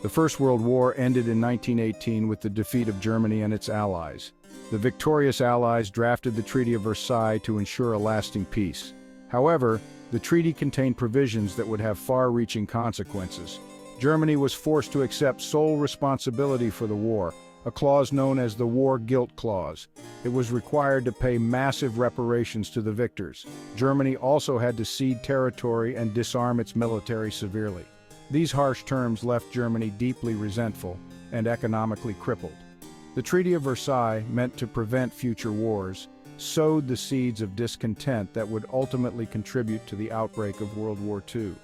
The First World War ended in 1918 with the defeat of Germany and its allies. The victorious allies drafted the Treaty of Versailles to ensure a lasting peace. However, the treaty contained provisions that would have far-reaching consequences. Germany was forced to accept sole responsibility for the war, a clause known as the War Guilt Clause. It was required to pay massive reparations to the victors. Germany also had to cede territory and disarm its military severely. These harsh terms left Germany deeply resentful and economically crippled. The Treaty of Versailles, meant to prevent future wars, sowed the seeds of discontent that would ultimately contribute to the outbreak of World War II.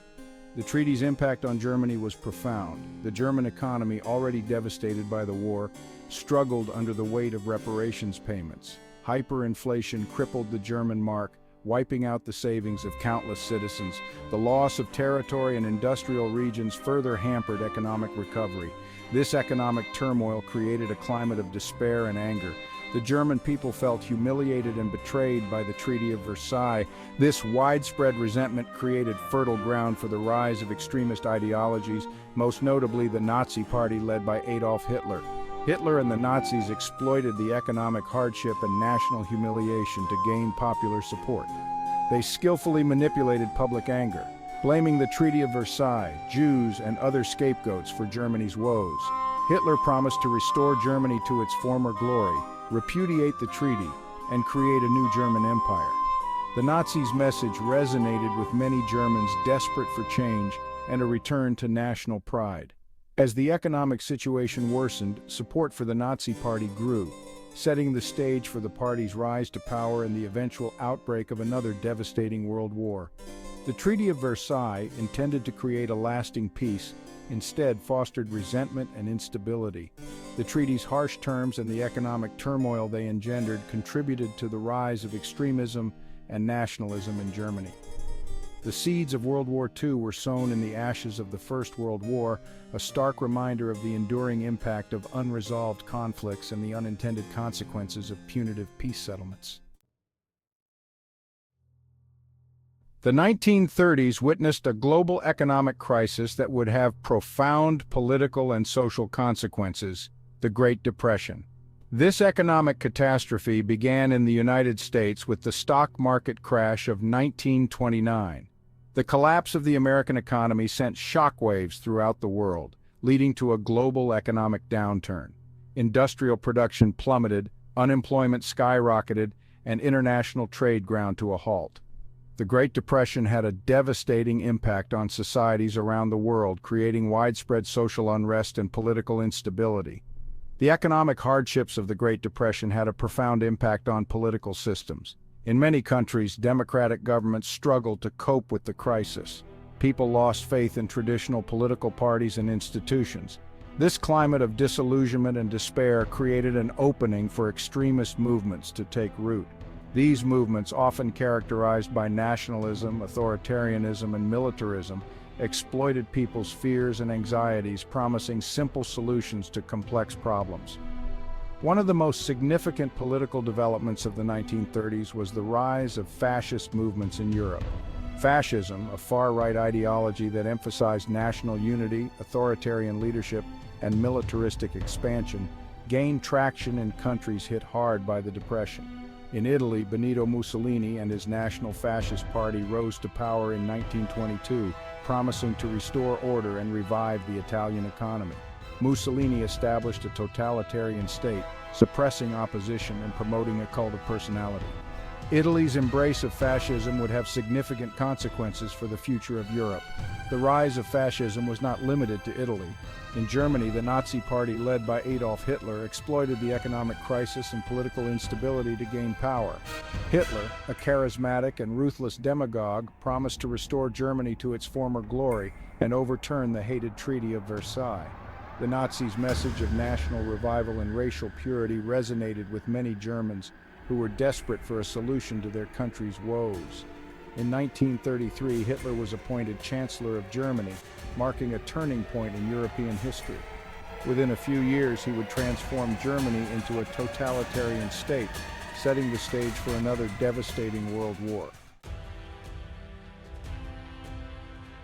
The treaty's impact on Germany was profound. The German economy, already devastated by the war, struggled under the weight of reparations payments. Hyperinflation crippled the German mark, wiping out the savings of countless citizens. The loss of territory and industrial regions further hampered economic recovery. This economic turmoil created a climate of despair and anger. The German people felt humiliated and betrayed by the Treaty of Versailles. This widespread resentment created fertile ground for the rise of extremist ideologies, most notably the Nazi Party led by Adolf Hitler. Hitler and the Nazis exploited the economic hardship and national humiliation to gain popular support. They skillfully manipulated public anger, blaming the Treaty of Versailles, Jews, and other scapegoats for Germany's woes. Hitler promised to restore Germany to its former glory, repudiate the treaty, and create a new German empire. The Nazis' message resonated with many Germans desperate for change and a return to national pride. As the economic situation worsened, support for the Nazi Party grew, setting the stage for the party's rise to power and the eventual outbreak of another devastating world war. The Treaty of Versailles, intended to create a lasting peace, instead fostered resentment and instability. The treaty's harsh terms and the economic turmoil they engendered contributed to the rise of extremism and nationalism in Germany. The seeds of World War II were sown in the ashes of the First World War, a stark reminder of the enduring impact of unresolved conflicts and the unintended consequences of punitive peace settlements. The 1930s witnessed a global economic crisis that would have profound political and social consequences, the Great Depression. This economic catastrophe began in the United States with the stock market crash of 1929. The collapse of the American economy sent shockwaves throughout the world, leading to a global economic downturn. Industrial production plummeted, unemployment skyrocketed, and international trade ground to a halt. The Great Depression had a devastating impact on societies around the world, creating widespread social unrest and political instability. The economic hardships of the Great Depression had a profound impact on political systems. In many countries, democratic governments struggled to cope with the crisis. People lost faith in traditional political parties and institutions. This climate of disillusionment and despair created an opening for extremist movements to take root. These movements, often characterized by nationalism, authoritarianism, and militarism, exploited people's fears and anxieties, promising simple solutions to complex problems. One of the most significant political developments of the 1930s was the rise of fascist movements in Europe. Fascism, a far-right ideology that emphasized national unity, authoritarian leadership, and militaristic expansion, gained traction in countries hit hard by the Depression. In Italy, Benito Mussolini and his National Fascist Party rose to power in 1922, promising to restore order and revive the Italian economy. Mussolini established a totalitarian state, suppressing opposition and promoting a cult of personality. Italy's embrace of fascism would have significant consequences for the future of Europe. The rise of fascism was not limited to Italy. In Germany, the Nazi Party, led by Adolf Hitler, exploited the economic crisis and political instability to gain power. Hitler, a charismatic and ruthless demagogue, promised to restore Germany to its former glory and overturn the hated Treaty of Versailles. The Nazis' message of national revival and racial purity resonated with many Germans who were desperate for a solution to their country's woes. In 1933, Hitler was appointed Chancellor of Germany, marking a turning point in European history. Within a few years, he would transform Germany into a totalitarian state, setting the stage for another devastating world war.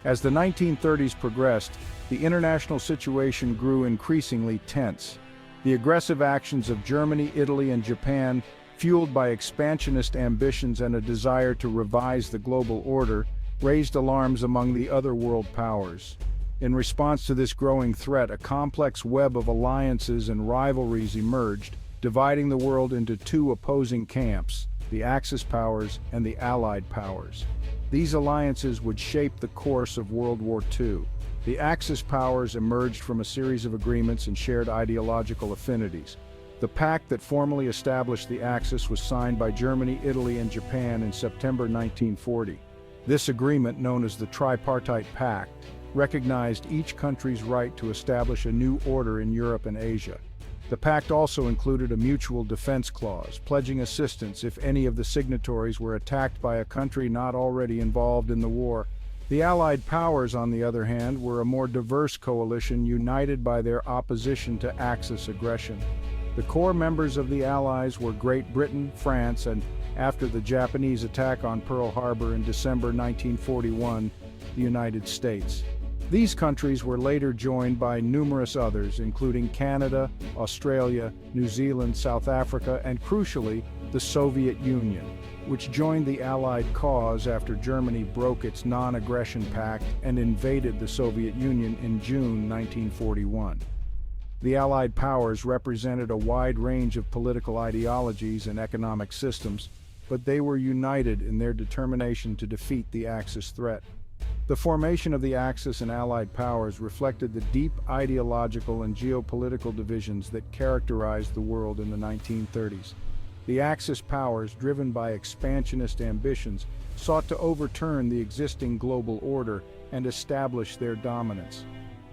As the 1930s progressed, the international situation grew increasingly tense. The aggressive actions of Germany, Italy, and Japan, fueled by expansionist ambitions and a desire to revise the global order, raised alarms among the other world powers. In response to this growing threat, a complex web of alliances and rivalries emerged, dividing the world into two opposing camps, the Axis powers and the Allied powers. These alliances would shape the course of World War II. The Axis powers emerged from a series of agreements and shared ideological affinities. The pact that formally established the Axis was signed by Germany, Italy, and Japan in September 1940. This agreement, known as the Tripartite Pact, recognized each country's right to establish a new order in Europe and Asia. The pact also included a mutual defense clause, pledging assistance if any of the signatories were attacked by a country not already involved in the war. The Allied powers, on the other hand, were a more diverse coalition united by their opposition to Axis aggression. The core members of the Allies were Great Britain, France, and, after the Japanese attack on Pearl Harbor in December 1941, the United States. These countries were later joined by numerous others, including Canada, Australia, New Zealand, South Africa, and crucially, the Soviet Union, which joined the Allied cause after Germany broke its non-aggression pact and invaded the Soviet Union in June 1941. The Allied powers represented a wide range of political ideologies and economic systems, but they were united in their determination to defeat the Axis threat. The formation of the Axis and Allied powers reflected the deep ideological and geopolitical divisions that characterized the world in the 1930s. The Axis powers, driven by expansionist ambitions, sought to overturn the existing global order and establish their dominance.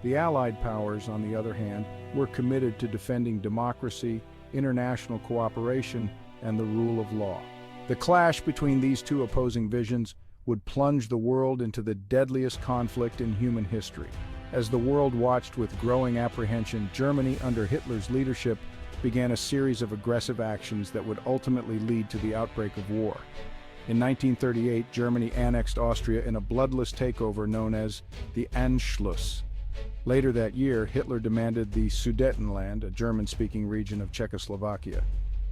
The Allied powers, on the other hand, were committed to defending democracy, international cooperation, and the rule of law. The clash between these two opposing visions would plunge the world into the deadliest conflict in human history. As the world watched with growing apprehension, Germany, under Hitler's leadership, began a series of aggressive actions that would ultimately lead to the outbreak of war. In 1938, Germany annexed Austria in a bloodless takeover known as the Anschluss. Later that year, Hitler demanded the Sudetenland, a German-speaking region of Czechoslovakia.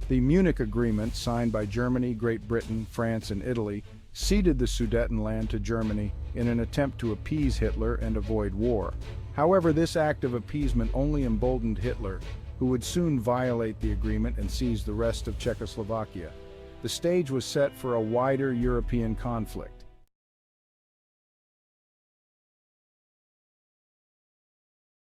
The Munich Agreement, signed by Germany, Great Britain, France, and Italy, ceded the Sudetenland to Germany in an attempt to appease Hitler and avoid war. However, this act of appeasement only emboldened Hitler, who would soon violate the agreement and seize the rest of Czechoslovakia. The stage was set for a wider European conflict.